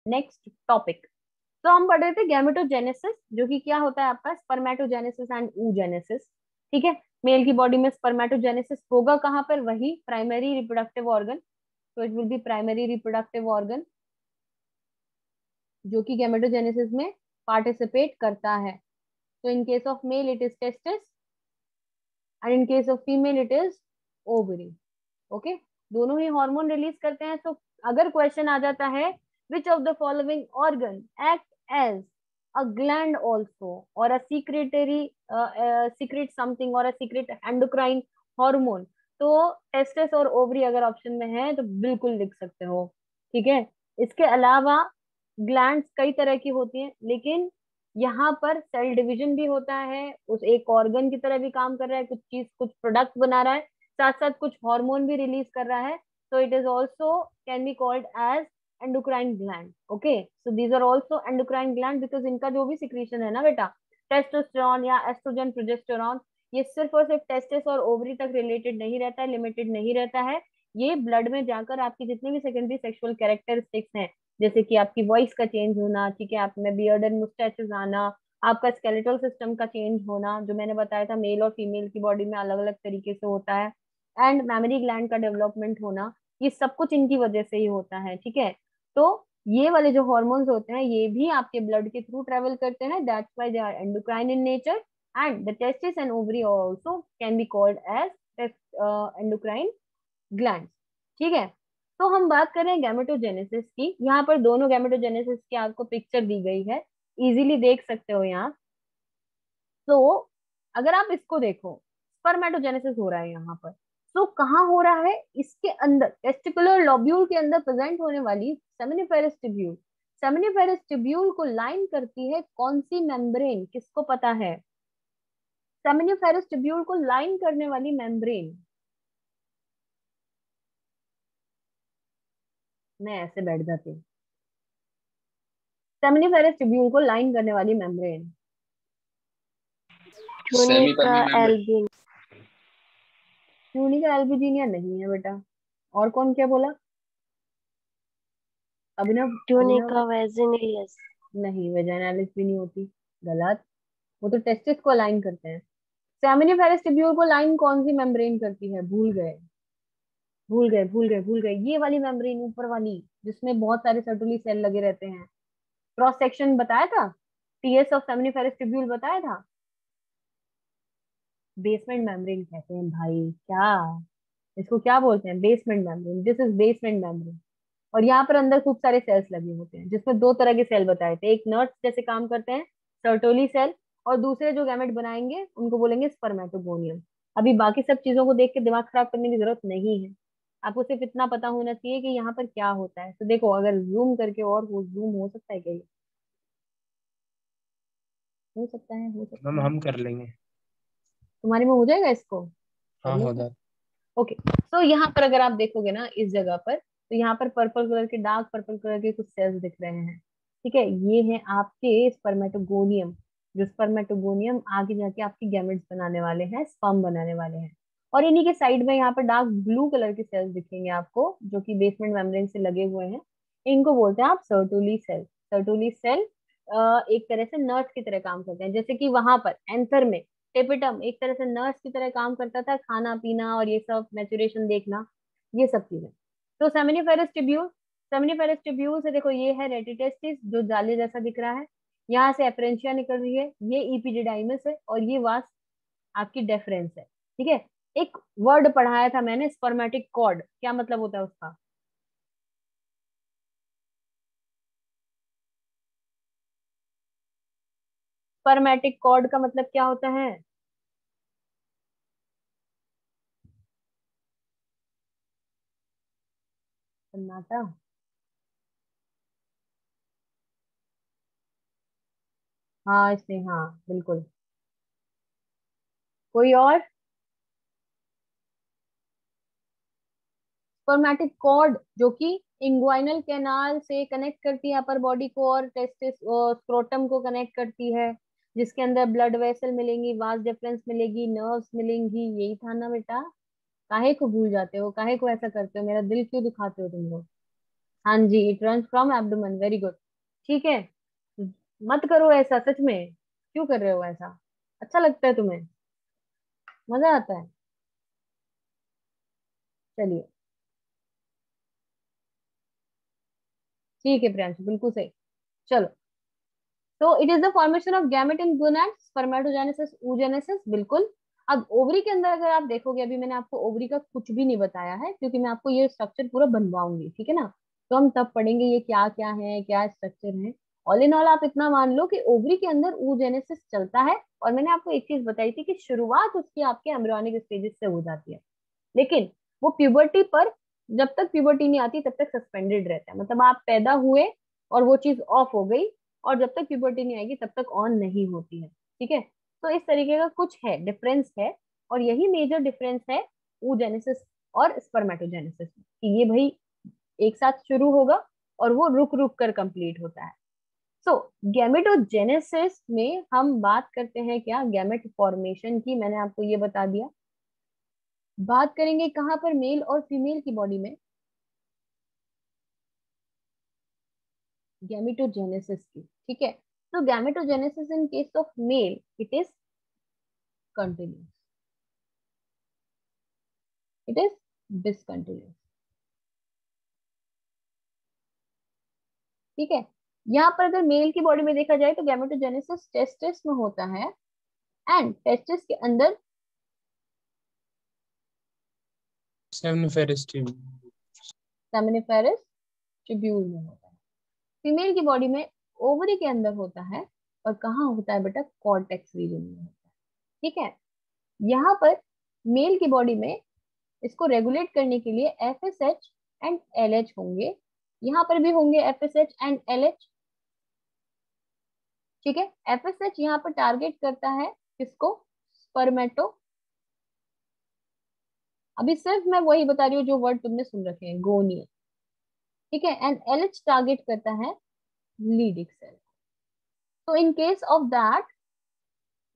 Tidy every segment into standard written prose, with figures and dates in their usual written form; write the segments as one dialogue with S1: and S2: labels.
S1: Next topic. तो हम पढ़ रहे थे गैमेटोजेनेसिस, जो कि क्या होता है आपका स्पर्मेटोजेनेसिस एंड oogenesis। ठीक है, मेल की बॉडी में स्पर्मेटोजेनेसिस होगा कहाँ पर, वही प्राइमरी रिप्रोडक्टिव ऑर्गन। तो it will be primary reproductive organ जो कि गैमेटोजेनेसिस में पार्टिसिपेट करता है। तो in case of male it is testis and in case of female it is ovary. Okay, दोनों ही हार्मोन रिलीज करते हैं। तो अगर क्वेश्चन आ जाता है which of the following organ act as a gland also और अ सीक्रेटरी सीक्रेट समथिंग और अ सीक्रेट एंडोक्राइन हार्मोन, तो टेस्टिस और ओवरी अगर ऑप्शन में है तो बिल्कुल लिख सकते हो। ठीक है, इसके अलावा ग्लैंड्स कई तरह की होती हैं, लेकिन यहाँ पर सेल डिवीजन भी होता है, उस एक ऑर्गन की तरह भी काम कर रहा है, कुछ चीज कुछ प्रोडक्ट बना रहा है, साथ साथ कुछ हार्मोन भी रिलीज कर रहा है। तो it is also can be called as endocrine gland. Okay, so these are also endocrine gland because इनका जो भी सिक्रीशन है ना बेटा, टेस्टोस्टेरोन या एस्ट्रोजन प्रोजेस्टेरोन, ये सिर्फ और सिर्फ टेस्टिस और ओवरी तक रिलेटेड नहीं रहता है, लिमिटेड नहीं रहता है। ये ब्लड में जाकर आपकी जितने भी सेकेंडरी सेक्सुअल कैरेक्टरिस्टिक्स हैं, जैसे कि आपकी वॉइस का चेंज होना, ठीक है, आप में बियर्ड एंड मुस्टैचेस आना, आपका स्केलेटल सिस्टम का चेंज होना, जो मैंने बताया था मेल और फीमेल की बॉडी में अलग अलग तरीके से होता है, एंड मैमरी ग्लैंड का डेवलपमेंट होना, ये सब कुछ इनकी वजह से ही होता है। ठीक है, तो ये वाले जो हॉर्मोन्स होते हैं ये भी आपके ब्लड के थ्रू ट्रेवल करते हैं, that's why they are endocrine in nature and the testis and ovary also can be called as endocrine gland. ठीक है, तो हम बात कर रहे हैं गैमेटोजेनेसिस की। यहाँ पर दोनों गैमेटोजेनेसिस की आपको पिक्चर दी गई है, इजीली देख सकते हो यहाँ। तो अगर आप इसको देखो, स्पर्मेटोजेनेसिस हो रहा है यहाँ पर, तो कहाँ हो रहा है, इसके अंदर टेस्टिकुलर लॉब्यूल के अंदर प्रेजेंट होने वाली सेमिनिफेरस ट्यूब्यूल। सेमिनिफेरस ट्यूब्यूल को लाइन करती है कौन सी मेम्ब्रेन, किसको पता है? सेमिनिफेरस ट्यूब्यूल को लाइन करने वाली मेम्ब्रेन, मैं ऐसे बैठ जाती हूँ, सेमिनिफेरस ट्यूब्यूल को लाइन करने वाली membrane.
S2: Semi
S3: tunica Elby
S1: tunica albuginea नहीं है बेटा। और कौन क्या बोला? अभिनव? अभिनव
S3: ट्यूनिका वेजिनिलियस।
S1: नहीं, वेजाइनालिस भी नहीं होती, गलत। वो तो टेस्टिस को अलाइन करते हैं। सेमिनिफेरस ट्यूब्यूल को लाइन कौन सी मेम्ब्रेन करती है? भूल गए, भूल गए, भूल गए, भूल गए, ये वाली मेम्ब्रेन ऊपर वाली, जिसमें बहुत सारे सर्टुली सेल लगे रहते हैं। क्रॉस सेक्शन बताया था, टीएस ऑफ सेमिनिफेरस ट्यूब्यूल बताया था। बेसमेंट मेम्ब्रेन कहते हैं भाई, क्या इसको क्या बोलते हैं? Basement membrane, this is basement membrane. और यहाँ पर अंदर खूब सारे सेल्स लगे होते हैं, जिसमें दो तरह के सेल बताए थे, एक नर्स जैसे काम करते हैं, सर्टोली सेल, और दूसरे जो गैमेट बनाएंगे उनको बोलेंगे स्पर्मेटोगोनियम। अभी बाकी सब चीजों को देख के दिमाग खराब करने की जरूरत नहीं है, आपको सिर्फ इतना पता होना चाहिए कि यहाँ पर क्या होता है। तो देखो, अगर जूम करके, और वो जूम हो सकता है क्या? ये हो सकता है, हो सकता
S2: मैम
S1: है।
S2: हम कर लेंगे।
S1: तुम्हारे में हो जाएगा इसको, कर
S2: हाँ
S1: लो
S2: हो
S1: फिर।
S2: जाए।
S1: ओके, तो यहाँ पर अगर आप देखोगे ना इस जगह पर, तो यहाँ पर पर्पल कलर के, डार्क पर्पल कलर के कुछ सेल्स दिख रहे हैं। ठीक है, ये है आपके स्पर्मेटोगोनियम, जो स्पर्मेटोगोनियम आगे जाके आपकी गैमेट्स बनाने वाले हैं, स्पर्म बनाने वाले हैं। और इन्हीं के साइड में यहाँ पर डार्क ब्लू कलर के सेल्स दिखेंगे आपको, जो कि बेसमेंट मेम्ब्रेन से लगे हुए हैं। इनको बोलते हैं आप सर्टोली सेल। सर्टोली सेल एक तरह से नर्स की तरह काम करते हैं, जैसे कि वहां पर एंथर में टेपिटम एक तरह से नर्स की तरह काम करता था, खाना पीना और ये सब मैचुरेशन देखना, ये सब चीजें। तो सेमिनिफेरस ट्यूब्यूल, सेमिनिफेरस ट्यूब्यूल से देखो, ये है रेटिटेस्टिस जो जाले जैसा दिख रहा है, यहाँ से एफरेंशिया निकल रही है, ये इपिडिडाइमस है, और ये वास आपकी डेफरेंस है। ठीक है, एक वर्ड पढ़ाया था मैंने, स्पर्मेटिक कॉर्ड, क्या मतलब होता है उसका? स्पर्मेटिक कॉर्ड का मतलब क्या होता है? सन्नाटा। हाँ इसने, हाँ बिल्कुल। कोई और? स्पर्मेटिक कॉर्ड जो कि इंग्वाइनल कैनाल से कनेक्ट करती है अपर बॉडी को और टेस्टिस स्क्रोटम को कनेक्ट करती है, जिसके अंदर ब्लड वेसल मिलेंगी, वास डिफरेंस मिलेगी, नर्व्स मिलेंगी, यही था ना बेटा? काहे को भूल जाते हो, काहे को ऐसा करते हो, मेरा दिल क्यों दुखाते हो तुम लोग? हाँ जी, it runs from abdomen, very good. ठीक है, मत करो ऐसा, सच में क्यों कर रहे हो ऐसा? अच्छा लगता है तुम्हें? मजा आता है? चलिए, ठीक है प्रियांशु, बिल्कुल सही। चलो, तो it is the formation of gamete in gonads, spermatogenesis, oogenesis, बिल्कुल। अब ओवरी के अंदर अगर आप देखोगे, अभी मैंने आपको ओवरी का कुछ भी नहीं बताया है, क्योंकि मैं आपको ये स्ट्रक्चर पूरा बनवाऊंगी, ठीक है ना? तो हम तब पढ़ेंगे ये क्या क्या है, क्या स्ट्रक्चर है। ऑल इन ऑल आप इतना मान लो कि ओवरी के अंदर oogenesis चलता है। और मैंने आपको एक चीज बताई थी कि शुरुआत उसकी आपके एम्ब्रियोनिक स्टेजेस से हो जाती है, लेकिन वो प्यूबर्टी पर, जब तक प्यूबर्टी नहीं आती तब तक सस्पेंडेड रहता है। मतलब आप पैदा हुए और वो चीज ऑफ हो गई, और जब तक प्यूबर्टी नहीं आएगी तब तक ऑन नहीं होती है, ठीक है? तो इस तरीके का कुछ है, डिफरेंस है। और यही मेजर डिफरेंस है oogenesis और स्पर्मेटोजेनेसिस में, कि ये भाई एक साथ शुरू होगा और वो रुक रुक कर कंप्लीट होता है। सो गैमेटोजेनेसिस में हम बात करते हैं क्या, गैमेट फॉर्मेशन की, मैंने आपको ये बता दिया। बात करेंगे कहाँ पर, मेल और फीमेल की बॉडी में, गैमेटोजेनेसिस की, ठीक है? तो gametogenesis in case of male it is continuous, it is discontinuous, ठीक है? यहाँ पर अगर मेल की बॉडी में देखा जाए तो गैमेटोजेनेसिस टेस्टिस में होता है, एंड टेस्टिस के अंदर
S2: सेमिनिफेरस ट्यूब।
S1: सेमिनिफेरस ट्यूब्यूल में होता है। फीमेल की बॉडी में ओवरी के अंदर होता है, और कहाँ होता है बेटा, कॉर्टेक्स रीजन में होता है, ठीक है? यहाँ पर मेल की बॉडी में इसको रेगुलेट करने के लिए FSH एंड LH होंगे, यहाँ पर भी होंगे FSH एंड LH, ठीक है? FSH यहाँ पर टारगेट करता है किसको, स्पर्मेटो, अभी सिर्फ मैं वही बता रही हूँ जो वर्ड तुमने सुन रखे हैं, गोनिया, ठीक है? एंड LH टारगेट करता है लीडिंग सेल। तो in case of that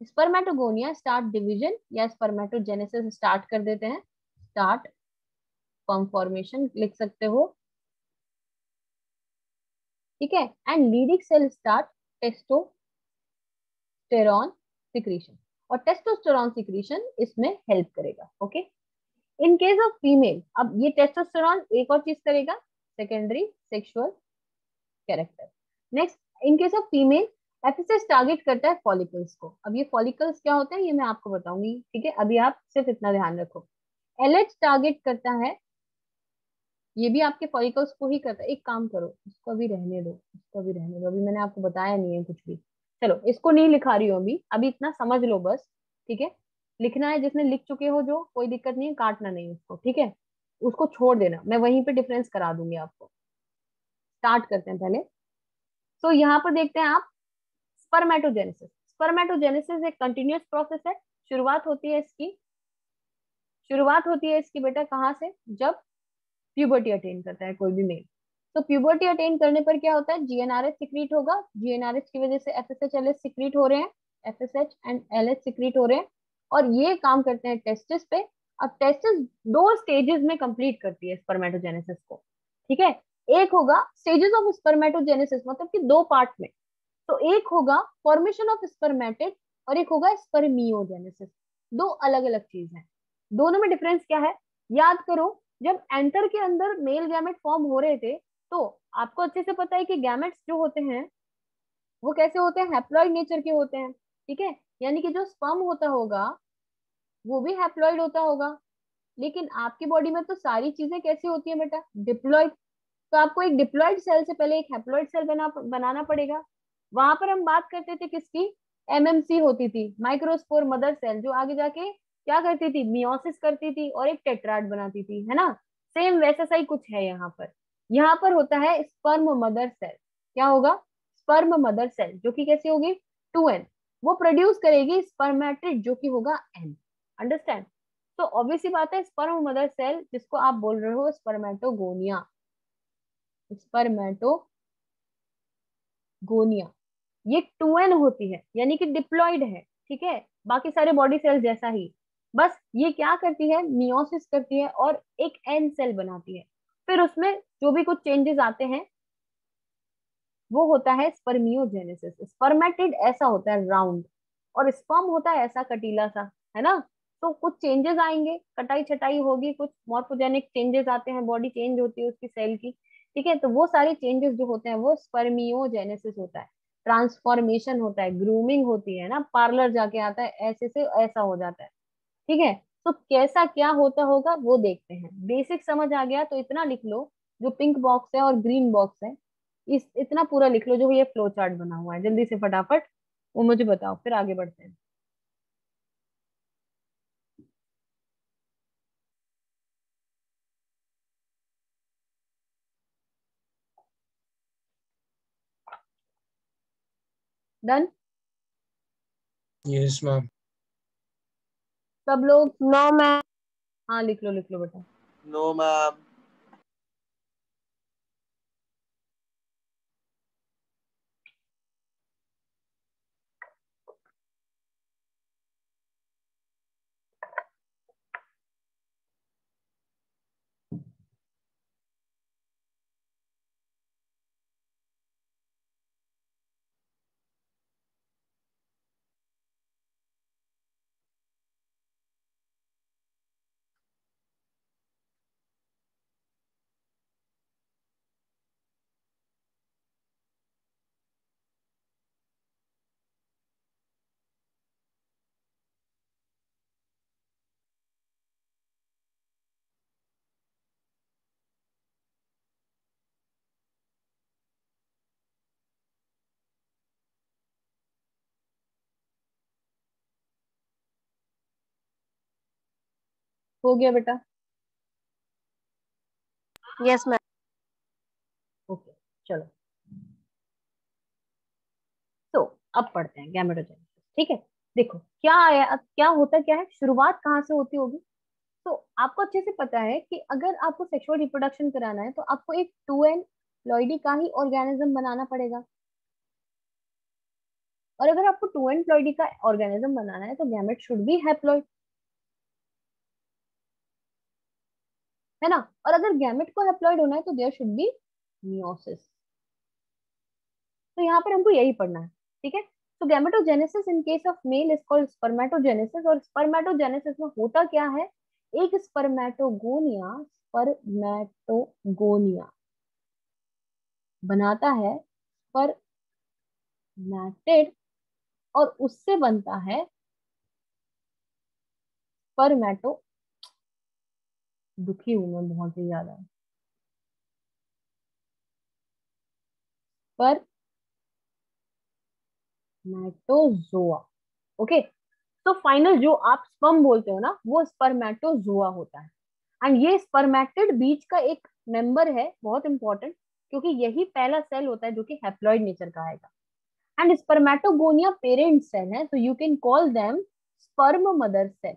S1: spermatogonia start division या स्पर्मेटोजेनेसिस स्टार्ट कर देते हैं, स्टार्ट स्पर्म फॉर्मेशन लिख सकते हो, ठीक है? And leading cell start testosterone secretion, और टेस्टोस्टेरॉन सिक्रीशन इसमें हेल्प करेगा, okay? In case of female, अब ये टेस्टोस्टेरॉन एक और चीज करेगा, secondary sexual character. Next, in case of female FSH target करता है फॉलिकल्स को। अब ये फॉलिकल्स क्या होते हैं ये मैं आपको बताऊंगी, ठीक है? अभी आप सिर्फ इतना ध्यान रखो। एलएच टारगेट करता है, ये भी आपके फॉलिकल्स को ही करता है। एक काम करो, इसको भी रहने दो, इसको भी रहने दो, अभी मैंने आपको बताया नहीं है कुछ भी। चलो, इसको नहीं लिखा रही हूँ अभी, अभी इतना समझ लो बस, ठीक है? लिखना है जिसने लिख चुके हो जो, कोई दिक्कत नहीं है, काटना नहीं उसको, ठीक है? उसको छोड़ देना, मैं वहीं पे डिफरेंस करा दूंगी आपको। स्टार्ट करते हैं पहले। तो यहाँ पर देखते हैं आप, स्पर्मेटोजेनेसिस। स्पर्मेटोजेनेसिस एक कंटिन्यूअस प्रोसेस है। शुरुआत होती है इसकी, शुरुआत होती है इसकी बेटा कहाँ से, जब प्यूबर्टी अटेन करता है कोई भी मेल। तो प्यूबर्टी अटेन करने पर क्या होता है, जीएनआरएच सिक्रीट होगा, जीएनआरएच की वजह से एफएसएच एलएच सिक्रीट हो रहे हैं, एफएसएच एंड एलएच सिक्रीट हो रहे हैं, और ये काम करते हैं टेस्टिस पे। अब टेस्टिस दो स्टेजेस में कंप्लीट करती है स्पर्मेटोजेनेसिस को, ठीक है? एक होगा स्टेजेस ऑफ स्पर्मेटोजेनेसिस, मतलब कि दो पार्ट में। तो एक होगा फॉर्मेशन ऑफ स्पर्मेटिड, और एक होगा स्पर्मियोजेनेसिस। दो अलग अलग चीज है, दोनों में डिफरेंस क्या है याद करो। जब एंटर के अंदर मेल गैमेट फॉर्म हो रहे थे, तो आपको अच्छे से पता है कि गैमेट्स जो होते हैं वो कैसे होते हैं, हैप्लॉइड नेचर के होते हैं, ठीक है? यानी कि जो स्पर्म होता होगा वो भी हैप्लॉइड होता होगा। लेकिन आपकी बॉडी में तो सारी चीजें कैसी होती है बेटा, डिप्लॉइड। तो आपको एक डिप्लॉइड सेल से पहले एक हैप्लॉइड सेल बनाना पड़ेगा। वहां पर हम बात करते थे किसकी, MMC होती थी, माइक्रोस्पोर मदर सेल, जो आगे जाके क्या करती थी, मियोसिस करती थी और एक टेट्राड बनाती थी, है ना? सेम वैसा सा ही कुछ है यहाँ पर। यहाँ पर होता है स्पर्म मदर सेल। क्या होगा, स्पर्म मदर सेल, जो कि कैसी होगी, 2N। वो प्रोड्यूस करेगी स्पर्मेटिड, जो कि होगा N। अंडरस्टैंड? तो ऑब्वियस सी बात है, स्पर्म मदर सेल जिसको आप बोल रहे हो स्पर्मेटोगोनिया, स्पर्मेटोगोनिया, ये 2N होती है, यानी कि डिप्लॉइड है, ठीक है? बाकी सारे बॉडी सेल जैसा ही, बस ये क्या करती है, मियोसिस करती है और एक N सेल बनाती है। फिर उसमें जो भी कुछ चेंजेस आते हैं वो होता है स्पर्मियोजेनेसिस। स्पर्मेटिड ऐसा होता है राउंड, और स्पर्म होता है ऐसा कटीला सा, है ना। तो कुछ चेंजेस आएंगे, कटाई छटाई होगी, कुछ मॉर्फोजेनिक चेंजेस आते हैं, बॉडी चेंज होती है उसकी सेल की, ठीक है। तो वो सारे चेंजेस जो होते हैं वो स्पर्मियोजेनेसिस होता है। ट्रांसफॉर्मेशन होता है, ग्रूमिंग होती है ना, पार्लर जाके आता है, ऐसे से ऐसा हो जाता है, ठीक है। तो कैसा क्या होता होगा वो देखते हैं। बेसिक समझ आ गया तो इतना लिख लो, जो पिंक बॉक्स है और ग्रीन बॉक्स है, इस इतना पूरा लिख लो जो ये फ्लो चार्ट बना हुआ है, जल्दी से फटाफट वो मुझे बताओ, फिर आगे बढ़ते हैं। डन।
S2: Yes ma'am.
S1: सब लोग,
S3: नो मैम।
S1: हाँ लिख लो बेटा।
S2: No ma'am.
S1: हो गया बेटा।
S3: Yes ma'am.
S1: ओके चलो, तो अब पढ़ते हैं गैमेटोजेनेसिस, ठीक है। देखो क्या आया, अब क्या होता क्या है, शुरुआत कहाँ से होती होगी। तो आपको अच्छे से पता है कि अगर आपको सेक्सुअल रिप्रोडक्शन कराना है तो आपको एक टू एन प्लॉइडी का ही ऑर्गेनिज्म बनाना पड़ेगा। और अगर आपको टू एन प्लॉइडी का ऑर्गेनिज्म बनाना है तो गैमेट शुड बी हैप्लॉइड, है ना। और अगर गैमेट को हैप्लॉइड होना है तो देयर शुड बी मियोसिस। तो यहाँ पर हमको यही पढ़ना है, ठीक है। तो gametogenesis in case of male is called spermatogenesis. और स्पर्मेटोजेनेसिस में होता क्या है, एक स्पर्मेटोगोनिया बनाता है स्पर्मेटिड, और उससे बनता है स्पर्मेटो, दुखी हूं मैं बहुत ही ज्यादा, स्पर्मेटोजोआ, ओके। तो फाइनल जो आप स्पर्म बोलते हो ना वो स्पर्मेटोजोआ होता है। एंड ये स्पर्मेटिड बीच का एक मेंबर है, बहुत इंपॉर्टेंट, क्योंकि यही पहला सेल होता है जो कि हैप्लॉइड नेचर का आएगा। एंड स्पर्मेटोगोनिया पेरेंट सेल है, तो you can call them sperm mother cell.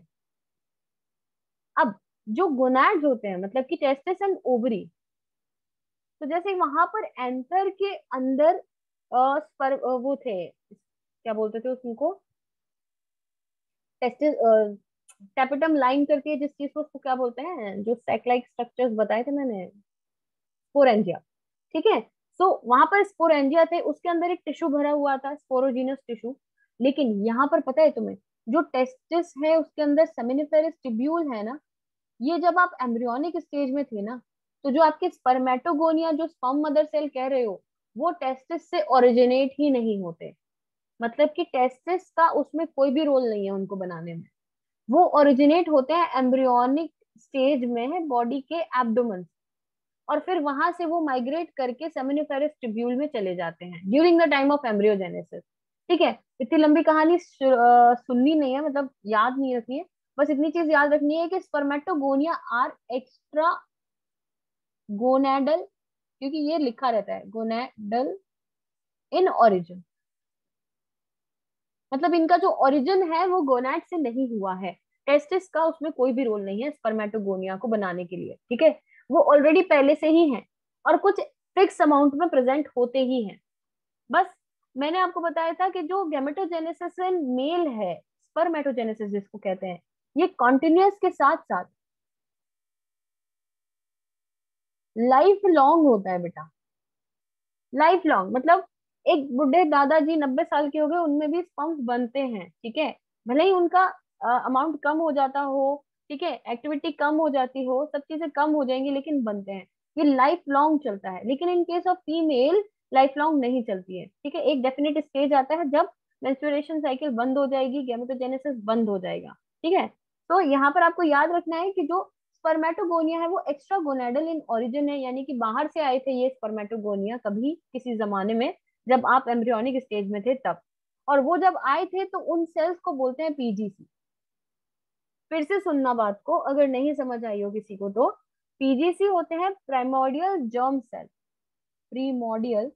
S1: अब जो गोनाड्स होते हैं, मतलब कि टेस्टिस एंड ओवरी, तो जैसे वहां पर एंथर के अंदर वो थे, क्या बोलते थे उनको, टेस्टिस, टेपिटम लाइन करके जिस चीज को, उसको क्या बोलते हैं, जो सैक लाइक स्ट्रक्चर्स बताए थे मैंने, स्पोरेंजिया, ठीक है। सो वहां पर स्पोरेंजिया थे, उसके अंदर एक टिश्यू भरा हुआ था, स्पोरोजीनस टिश्यू। लेकिन यहाँ पर पता है तुम्हें, जो टेस्टिस है उसके अंदर सेमिनिफेरस ट्यूब्यूल है ना, ये जब आप एम्ब्रियोनिक स्टेज में थे ना, तो जो आपके स्पर्मेटोगोनिया, जो स्पर्म मदर सेल कह रहे हो, वो टेस्टिस से ओरिजिनेट ही नहीं होते। मतलब कि टेस्टिस का उसमें कोई भी रोल नहीं है उनको बनाने में। वो ओरिजिनेट होते हैं एम्ब्रियोनिक स्टेज में बॉडी के एब्डोमेन, और फिर वहां से वो माइग्रेट करके सेमिनिफेरस ट्यूब्यूल में चले जाते हैं during the time of embryogenesis, ठीक है। इतनी लंबी कहानी सुननी नहीं है, मतलब याद नहीं रखनी है। बस इतनी चीज याद रखनी है कि स्पर्मेटोगोनिया आर एक्स्ट्रा गोनेडल, क्योंकि ये लिखा रहता है गोनेडल इन ओरिजिन, मतलब इनका जो ओरिजिन है वो गोनाड से नहीं हुआ है। टेस्टिस का उसमें कोई भी रोल नहीं है स्पर्मेटोगोनिया को बनाने के लिए, ठीक है। वो ऑलरेडी पहले से ही है, और कुछ फिक्स अमाउंट में प्रेजेंट होते ही हैं। बस मैंने आपको बताया था कि जो गैमेटोजेनेसिस इन मेल है, स्पर्मेटोजेनेसिस जिसको कहते हैं, ये कॉन्टिन्यूअस के साथ साथ लाइफ लॉन्ग होता है बेटा, लाइफ लॉन्ग मतलब एक बुढ़े दादाजी 90 साल के हो गए, उनमें भी स्पर्म्स बनते हैं, ठीक है। भले ही उनका अमाउंट कम हो जाता हो, ठीक है, एक्टिविटी कम हो जाती हो, सब चीजें कम हो जाएंगी, लेकिन बनते हैं। ये लाइफ लॉन्ग चलता है। लेकिन in case of female life long नहीं चलती है, ठीक है। एक डेफिनेट स्टेज आता है जब मेंस्ट्रुएशन साइकिल बंद हो जाएगी, गैमेटोजेनेसिस बंद हो जाएगा, ठीक है। तो यहाँ पर आपको याद रखना है कि जो स्पर्मेटोगोनिया है वो एक्स्ट्रा गोनेडल इन ओरिजिन है, यानी कि बाहर से आए थे ये स्पर्मेटोगोनिया कभी किसी जमाने में, जब आप एम्ब्रियोनिक स्टेज में थे तब। और वो जब आए थे तो उन सेल्स को बोलते हैं पीजीसी। फिर से सुनना बात को, अगर नहीं समझ आई हो किसी को तो, पीजीसी होते हैं primordial germ cell, primordial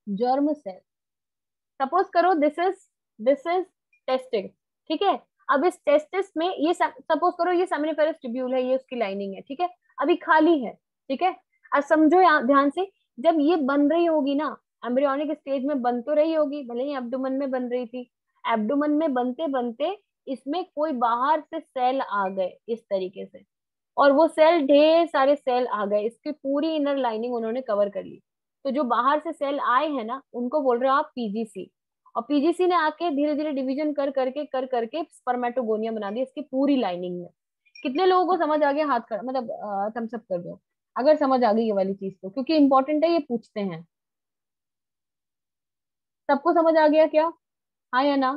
S1: germ cell. Suppose करो दिस इज टेस्टिस, ठीक है। अब इस टेस्टिस में ये सपोज करो ये सेमिनिफेरस ट्यूब्यूल है, ये उसकी लाइनिंग है, ठीक है। अभी खाली है, ठीक है। अब समझो यहाँ ध्यान से, जब ये बन रही होगी ना, एम्ब्रियोनिक स्टेज में बन तो रही होगी, भले ही एब्डोमेन में बन रही थी, एब्डोमेन में बनते बनते इसमें कोई बाहर से सेल आ गए इस तरीके से, और वो सेल, ढेर सारे सेल आ गए, इसकी पूरी इनर लाइनिंग उन्होंने कवर कर ली। तो जो बाहर से सेल आए हैं ना, उनको बोल रहे हो आप पीजीसी। और पीजीसी ने आके धीरे धीरे डिवीजन कर करके स्पर्मेटोगोनिया बना दी इसकी पूरी लाइनिंग में। कितने लोगों को समझ आ गया? हाथ खड़ा, मतलब थम्स अप कर दो अगर समझ आ गई ये वाली चीज, तो क्योंकि इंपॉर्टेंट है, ये पूछते हैं। सबको समझ आ गया क्या? हाँ या ना?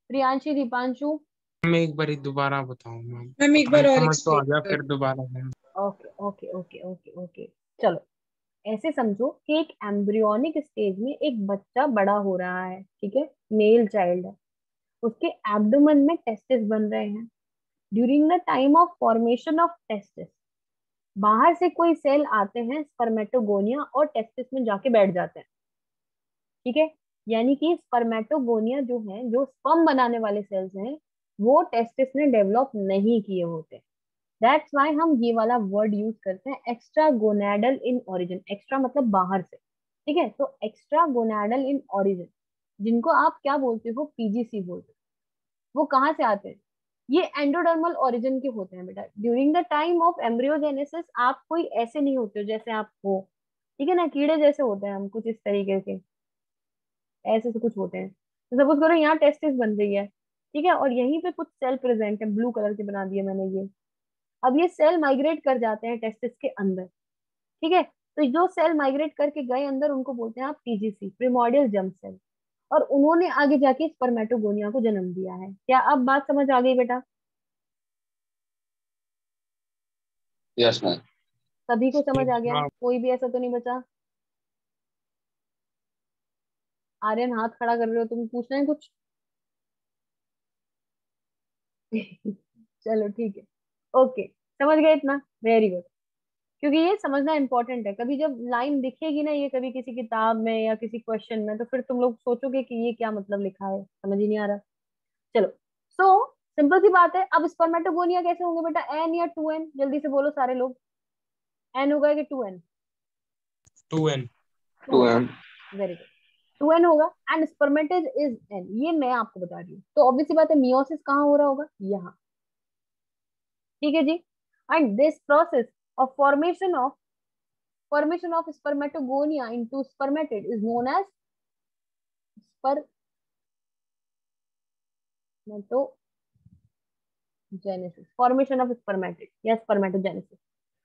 S1: प्रियांशी, दीपांशु?
S2: मैं एक बार दोबारा बताऊं मैम?
S4: मैम एक बार
S2: नहीं
S4: और
S2: समझ तो आ
S4: एक्सप्लेन
S2: गया,
S4: कर।
S2: फिर दोबारा ma'am.
S1: Okay okay okay okay okay, चलो। ऐसे समझो कि एक एम्ब्रियोनिक स्टेज में एक बच्चा बड़ा हो रहा है, ठीक है, मेल चाइल्ड है, उसके एब्डोमेन में टेस्टिस बन रहे हैं। During the time of formation of testis, बाहर से कोई सेल आते हैं स्पर्मेटोगोनिया और टेस्टिस में जाके बैठ जाते हैं, ठीक है। यानी कि स्पर्मेटोगोनिया जो है, जो स्पर्म बनाने वाले सेल्स हैं, वो टेस्टिस ने डेवलप नहीं किए होते। दैट्स वाई हम ये वाला वर्ड यूज करते हैं, extra gonadal in origin. Extra मतलब बाहर से, ठीक है। तो एक्स्ट्रा गोनाडल इन ओरिजिन, जिनको आप क्या बोलते हो? पीजीसी बोलते हो। वो कहाँ से आते हैं? ये एंडोडर्मल ओरिजिन के होते हैं बेटा। During the time of embryogenesis आप कोई ऐसे नहीं होते हो जैसे आप हो, ठीक है ना, कीड़े जैसे होते हैं हम कुछ इस तरीके के, ऐसे से कुछ होते हैं। तो सपोज करो यहाँ टेस्टिस बन रही है, ठीक है, और यहीं पे कुछ सेल प्रेजेंट है, ब्लू कलर के बना दिए मैंने ये। अब ये सेल माइग्रेट कर जाते हैं टेस्टिस के अंदर, ठीक है। तो जो सेल माइग्रेट करके गए अंदर, उनको बोलते हैं आप पीजीसी, प्रिमोर्डियल जर्म सेल। और उन्होंने आगे जाके स्पर्मेटोगोनिया को जन्म दिया है। क्या अब बात समझ आ गई बेटा?
S5: Yes ma'am.
S1: सभी को समझ आ गया?
S2: हाँ।
S1: कोई भी ऐसा तो नहीं बचा? आर्यन हाथ खड़ा कर रहे हो, तुम पूछना है कुछ? चलो ठीक है, ओके, समझ गए इतना, वेरी गुड। क्योंकि ये समझना इंपॉर्टेंट है। कभी जब लाइन दिखेगी ना ये कभी किसी किताब में या किसी क्वेश्चन में, तो फिर तुम लोग सोचोगे कि ये क्या मतलब लिखा है, समझ ही नहीं आ रहा। चलो, सो सिंपल सी बात है। अब स्पर्मेटोगोनिया कैसे होंगे बेटा? एन या 2n? जल्दी से बोलो सारे लोग, एन होगा कि 2n?
S2: 2n।
S5: 2m।
S1: Very good, 2n होगा। एंड स्पर्मेटेज इज n, ये मैं आपको बता रही हूँ। तो ऑब्वियस सी बात है, मियोसिस कहाँ हो रहा होगा? यहाँ, ठीक है जी। And this process of formation of spermatogonia into spermatid is known as spermatogenesis, formation of spermatid या spermatogenesis.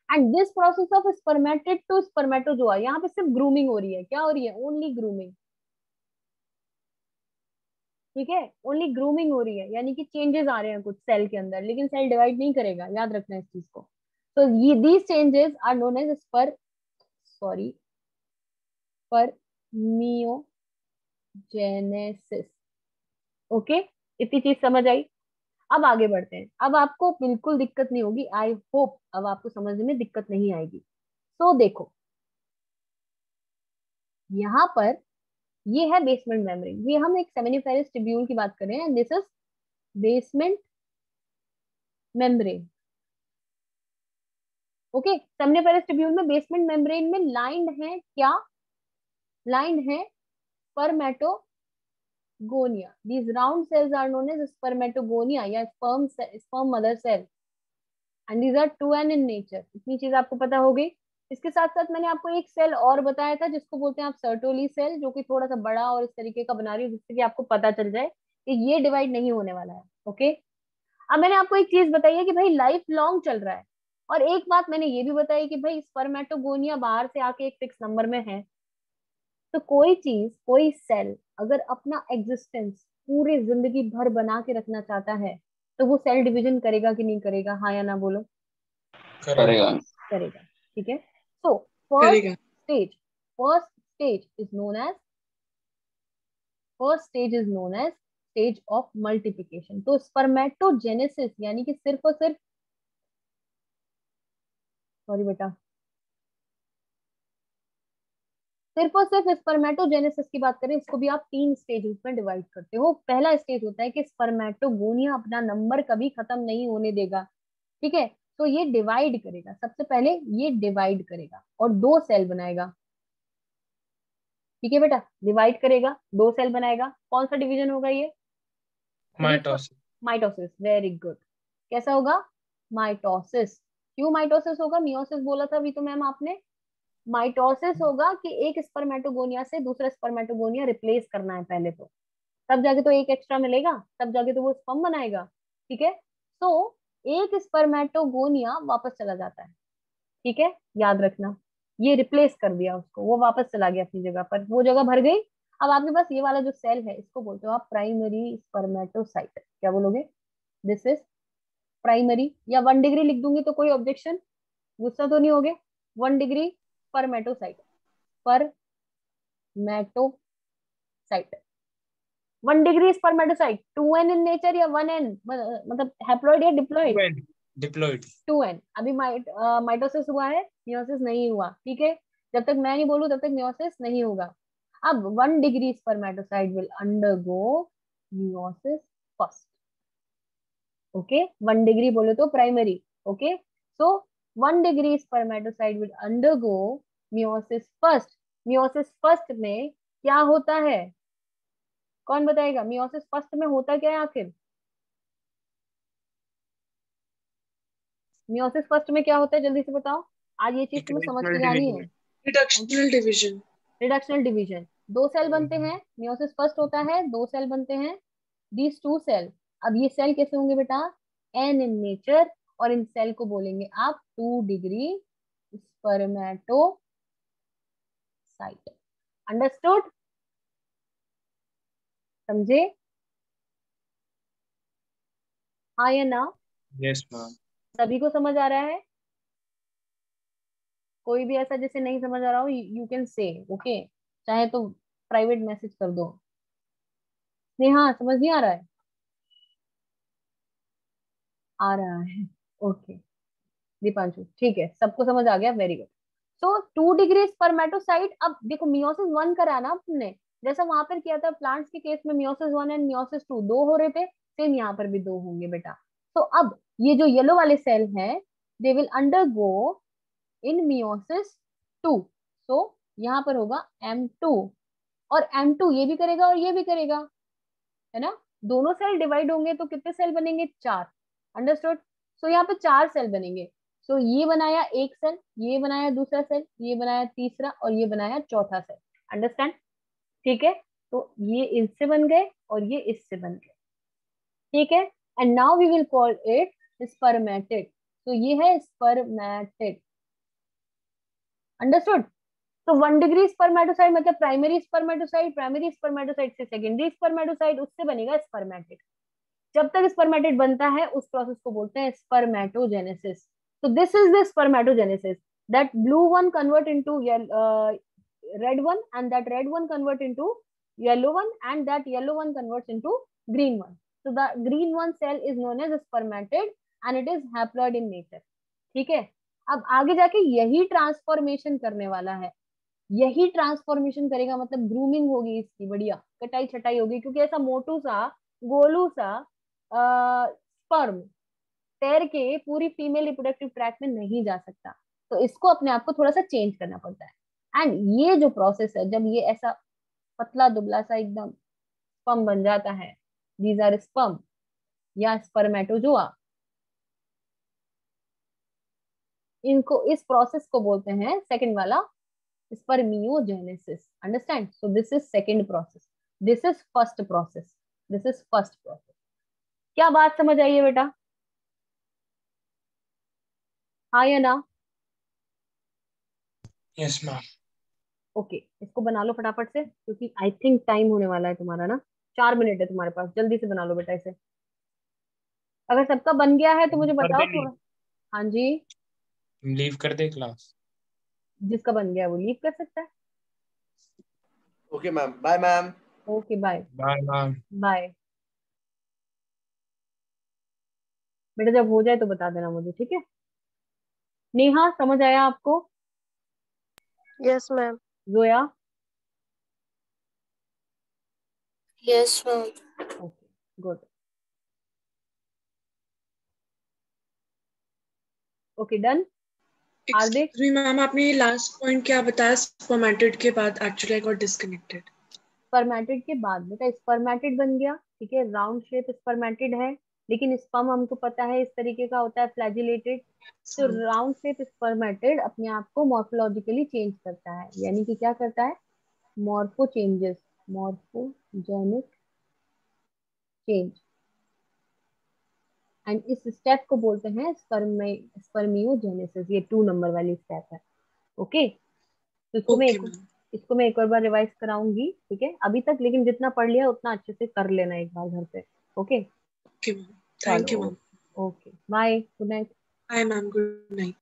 S1: And this process of spermatid to spermatozoa, यहाँ पे सिर्फ ग्रूमिंग हो रही है। क्या हो रही है? ओनली ग्रूमिंग, ठीक है, ओनली ग्रूमिंग हो रही है। यानी कि चेंजेस आ रहे हैं कुछ सेल के अंदर, लेकिन सेल डिवाइड नहीं करेगा, याद रखना इस चीज को। तो ये these changes are known as spermiogenesis. Okay, इतनी चीज समझ आई? अब आगे बढ़ते हैं। अब आपको बिल्कुल दिक्कत नहीं होगी, आई होप अब आपको समझने में दिक्कत नहीं आएगी। तो देखो, यहाँ पर ये है बेसमेंट मेम्ब्रेन। ये हम एक सेमिनिफेरस ट्यूब्यूल की बात कर रहे हैं, this is basement membrane. Okay, seminiferous tubule में बेसमेंट मेम्ब्रेन में लाइंड है क्या? लाइंड है spermatogonia. These round cells are known as spermatogonia या sperm mother cell. And these are 2n in nature. इतनी चीज आपको पता हो गई। इसके साथ साथ मैंने आपको एक सेल और बताया था जिसको बोलते हैं आप सर्टोली सेल, जो कि थोड़ा सा बड़ा और इस तरीके का बना रही हूँ जिससे कि आपको पता चल जाए कि ये डिवाइड नहीं होने वाला है। ओके, अब मैंने आपको एक चीज बताई है कि भाई लाइफ लॉन्ग चल रहा है, और एक बात मैंने ये भी बताई कि भाई स्पर्मेटोगोनिया बाहर से आके एक फिक्स नंबर में है। तो कोई चीज, कोई सेल अगर अपना एग्जिस्टेंस पूरी जिंदगी भर बना के रखना चाहता है तो वो सेल डिवीजन करेगा कि नहीं करेगा? हाँ या ना बोलो।
S5: करेगा।
S1: करेगा। ठीक है। सो
S2: करेगा।
S1: First stage is known as stage of multiplication. तो स्पर्मेटोजेनेसिस यानी कि सिर्फ और सिर्फ, सॉरी बेटा, सिर्फ और सिर्फ स्पर्मेटोजेनेसिस की बात करें, इसको भी आप 3 स्टेजेस में डिवाइड करते हो। पहला स्टेज होता है कि स्पर्मेटोगोनिया अपना नंबर कभी खत्म नहीं होने देगा। ठीक है, तो ये डिवाइड करेगा, सबसे पहले ये डिवाइड करेगा और 2 सेल बनाएगा। ठीक है बेटा, डिवाइड करेगा, 2 सेल बनाएगा। कौन सा डिवीजन होगा ये?
S2: माइटोसिस।
S1: माइटोसिस। Very good. कैसा होगा? माइटोसिस। क्यों माइटोसिस होगा? मियोसिस बोला था अभी तो मैम आपने। माइटोसिस होगा कि एक स्पर्मेटोगोनिया से दूसरा स्पर्मेटोगोनिया रिप्लेस करना है पहले तो, तब जाके तो एक एक्स्ट्रा मिलेगा, तब जाके तो वो स्पर्म बनाएगा। ठीक है, तो एक स्पर्मेटोगोनिया वापस चला जाता है। ठीक है, याद रखना, ये रिप्लेस कर दिया उसको, वो वापस चला गया अपनी जगह पर, वो जगह भर गई। अब आपके पास ये वाला जो सेल है इसको बोलते हो आप प्राइमरी स्पर्मेटोसाइट। क्या बोलोगे? दिस इज प्राइमरी, या 1 डिग्री लिख दूंगी तो कोई ऑब्जेक्शन? गुस्सा तो नहीं होगे? 1 degree spermatocyte, spermatocyte, 1 degree spermatocyte. 2n in nature या 1n, मतलब हैप्लॉइड या डिप्लॉइड?
S2: डिप्लॉइड।
S1: 2n। अभी माइटोसिस हुआ है, मियोसिस नहीं हुआ। ठीक है, जब तक मैं नहीं बोलूं तब तक मियोसिस नहीं होगा। अब 1 degree spermatocyte will undergo meiosis first. Okay, 1 degree बोले तो primary. Okay, so 1 degree spermatocyte will undergo meiosis first. Meiosis first में क्या होता है? कौन बताएगा? मियोसिस फर्स्ट में होता क्या है आखिर? मियोसिस फर्स्ट में क्या होता है, जल्दी से बताओ। आज ये चीज
S2: एक
S1: तुम्हें समझ के
S2: रेशनल
S1: जानी है।
S2: Division.
S4: Reductional division.
S1: Reductional division. 2 cell बनते हैं, मियोसिस फर्स्ट होता है, 2 सेल बनते हैं, दीज 2 सेल। अब ये सेल कैसे होंगे बेटा? n इन नेचर, और इन सेल को बोलेंगे आप 2 डिग्री स्पर्मेटोसाइट। अंडरस्टूड? समझे? हाँ या ना?
S2: Yes ma'am.
S1: सभी को समझ आ रहा है? कोई भी ऐसा जैसे नहीं समझ आ रहा हो, यू कैन से ओके, चाहे तो प्राइवेट मैसेज कर दो। नेहा समझ नहीं आ रहा है? आ रहा है, ओके। दीपांशु ठीक है, सबको समझ आ गया, वेरी गुड। सो 2 डिग्री स्पर्मेटोसाइट। अब देखो मियोसिस 1 करा ना आपने, जैसा वहां पर किया था प्लांट्स के केस में, मियोसिस 1 एंड मियोसिस 2 दो हो रहे थे, सेम यहाँ पर भी 2 होंगे बेटा। तो अब ये जो येलो वाले सेल हैं, they will undergo in meiosis 2। सो यहाँ पर होगा M2, और M2 ये भी करेगा और ये भी करेगा, है ना? दोनों सेल डिवाइड होंगे तो कितने सेल बनेंगे? 4। अंडरस्टूड? सो यहाँ पे 4 सेल बनेंगे। सो ये बनाया एक सेल, ये बनाया दूसरा सेल, ये बनाया तीसरा, और ये बनाया चौथा सेल। अंडरस्टैंड? ठीक है, तो ये इससे बन गए और ये इससे बन गए। ठीक है, and now we will call it spermatid. तो ये है स्पर्मेटिड। अंडरस्टूड? तो 1 डिग्री स्पर्मेटोसाइट मतलब प्राइमरी स्पर्मेटोसाइट, प्राइमरी स्पर्मेटोसाइट से सेकेंडरी स्पर्मेटोसाइट, उससे बनेगा स्पर्मेटिड। जब तक स्पर्मेटिड बनता है उस प्रोसेस को बोलते हैं स्पर्मेटोजेनेसिस। तो this is the spermatogenesis, that blue one convert into red one, and that red one convert into yellow one, and that yellow one converts into green one. So the green one cell is known as spermatid and it is haploid in nature. ठीक है, अब आगे जाके यही transformation करने वाला है, यही ट्रांसफॉर्मेशन करेगा, मतलब ग्रूमिंग होगी इसकी, बढ़िया कटाई छटाई होगी, क्योंकि ऐसा मोटू सा गोलू सा स्पर्म तैर के पूरी फीमेल रिप्रोडक्टिव ट्रैक में नहीं जा सकता, तो इसको अपने आप को थोड़ा सा चेंज करना पड़ता है। एंड ये जो प्रोसेस है, जब ये ऐसा पतला दुबला सा एकदम स्पर्म बन जाता है, दीज आर स्पर्म या स्पर्मेटोजोआ, इनको, इस प्रोसेस को बोलते हैं सेकंड वाला spermiogenesis. Understand? So this is second process, this is first process, this is first process. क्या बात समझ आई है बेटा? हाँ या ना?
S2: Yes ma'am.
S1: ओके, इसको बना लो फटाफट से, क्योंकि आई थिंक टाइम होने वाला है तुम्हारा ना। 4 मिनट है तुम्हारे पास, जल्दी से बना लो बेटा इसे। अगर सबका बन गया है तो मुझे
S2: कर
S1: बताओ
S2: दे
S1: थोड़ा। हाँ जी,
S2: लीव कर दे क्लास।
S1: जिसका बन गया वो लीव कर सकता है।
S6: Okay ma'am, bye ma'am.
S1: Okay bye.
S2: Bye ma'am.
S1: Bye बेटा, जब हो जाए तो बता देना मुझे, ठीक है? नेहा, समझ आया आपको?
S3: Yes, ma'am.
S1: जोया?
S4: Yes, ma'am.
S1: Okay, good. Okay, done. Hardik?
S4: Excuse me, ma'am, आपने लास्ट पॉइंट क्या बताया स्पर्मेटेड के बाद? Actually I got disconnected.
S1: Spermatid के बाद बेटा स्पर्मेटिड बन गया, ठीक है, राउंड शेप स्पर्मेटिड है, लेकिन स्पर्म हमको पता है इस तरीके का होता है, फ्लैजिलेटेड। तो राउंड शेप स्पर्मेटिड अपने आप को मॉर्फोलॉजिकली चेंज करता है, यानी कि क्या करता है? Morpho changes, morphogenic change. And इस स्टेप को बोलते हैं स्पर्मियोजेनेसिस। ये 2 नंबर वाली स्टेप है। ओके, तो
S4: ओके मैम।
S1: इसको मैं एक और बार रिवाइज कराऊंगी, ठीक है? अभी तक लेकिन जितना पढ़ लिया उतना अच्छे से कर लेना एक बार घर पे। Okay,
S4: okay ma'am, thank you
S1: चलो,
S4: ma'am.
S1: Okay, bye, good night.
S4: Bye ma'am, good night.